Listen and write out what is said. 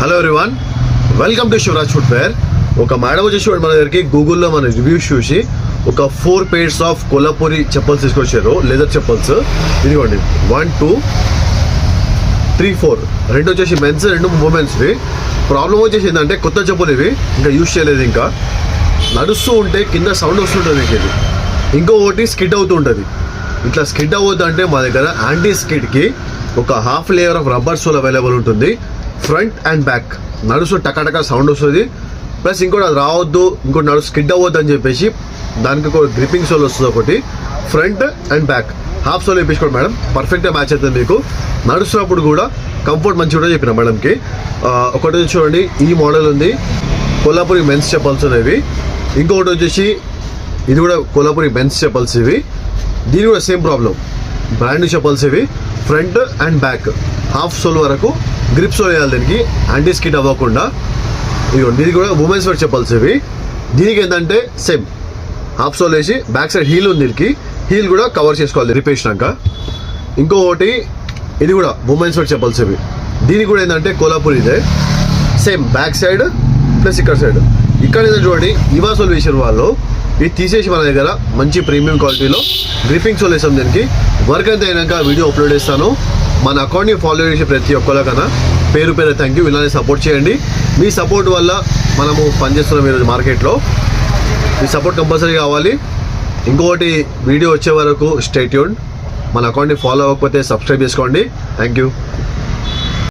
Hello everyone, welcome to Shivraj footwear. ఒక madam వచ్చేసి మన దగ్గరికి గూగుల్లో మన రివ్యూస్ చూసి ఒక 4 pairs ఆఫ్ కొల్లాపూరి చెప్పల్స్ తీసుకొచ్చారు, లెదర్ చెప్పల్స్. ఇదిగోండి 1 2 3 4 రెండు వచ్చేసి మెన్స్, రెండు ఉమెన్స్వి. ప్రాబ్లం వచ్చేసి ఏంటంటే కొత్త చెప్పులు ఇవి, ఇంకా యూజ్ చేయలేదు. ఇంకా నడుస్తూ ఉంటే కింద సౌండ్ వస్తుంటుంది ఇది. ఇంకొకటి స్కిడ్ అవుతూ ఉంటుంది. ఇట్లా స్కిడ్ అవ్వద్దు అంటే మా దగ్గర యాంటీ స్కిడ్కి ఒక half layer of rubber sole available ఉంటుంది. ఫ్రంట్ అండ్ బ్యాక్ నడుస్తూ టకాటకా సౌండ్ వస్తుంది. ప్లస్ ఇంకోటి అది రావద్దు, ఇంకోటి స్కిడ్ అవ్వద్దు అని చెప్పేసి దానికి ఒక గ్రిప్పింగ్ సోల్ వస్తుంది. ఒకటి front and back half sole వేయించుకోండి మేడం, పర్ఫెక్ట్గా మ్యాచ్ అవుతుంది మీకు. నడుస్తున్నప్పుడు కూడా కంఫర్ట్ మంచిగా కూడా చెప్పిన మేడంకి. ఒకటి చూడండి, ఈ మోడల్ ఉంది, కొల్లాపూరి మెన్స్ చెప్పల్స్ అనేవి. ఇంకొకటి వచ్చేసి ఇది కూడా కొల్లాపూరి మెన్స్ చెప్పల్స్ ఇవి. దీని కూడా సేమ్ ప్రాబ్లం, బ్రాండ్ చెప్పల్స్ ఇవి. Front and back half sole వరకు గ్రిప్ సోల్ వేయాలి దీనికి, యాంటీ స్కిడ్ అవ్వకుండా. ఇదిగోండి, ఇది కూడా ఉమెన్స్ వేర్ చెప్పల్స్ ఇవి. దీనికి ఏంటంటే సేమ్ హాఫ్ సోల్ వేసి బ్యాక్ సైడ్ హీల్ ఉంది, దీనికి హీల్ కూడా కవర్ చేసుకోవాలి రిప్ వేసినాక. ఇంకొకటి ఇది కూడా ఉమెన్స్ వేర్ చెప్పల్స్ ఇవి. దీనికి కూడా ఏంటంటే కొల్లాపూరి ఇదే, సేమ్ బ్యాక్ సైడ్ ప్లస్ ఇక్కడ సైడ్. ఇక్కడ ఏదో చూడండి, ఇవా సోల్ వేసారు వాళ్ళు. ఇది తీసేసి మన దగ్గర మంచి ప్రీమియం క్వాలిటీలో గ్రిప్పింగ్ సోల్ వేసాం. దీనికి వర్క్ అంతా అయినాక వీడియో అప్లోడ్ చేస్తాను. మన అకౌంట్ని ఫాలో చేసే ప్రతి ఒక్కరికన్నా పేరు థ్యాంక్ యూ. ఇలానే సపోర్ట్ చేయండి. మీ సపోర్ట్ వల్ల మనము పనిచేస్తున్నాం ఈరోజు మార్కెట్లో. మీ సపోర్ట్ కంపల్సరీ కావాలి. ఇంకొకటి, వీడియో వచ్చే వరకు స్టే ట్యూన్డ్. మన అకౌంట్ని ఫాలో అవ్వకపోతే సబ్స్క్రైబ్ చేసుకోండి. Thank you.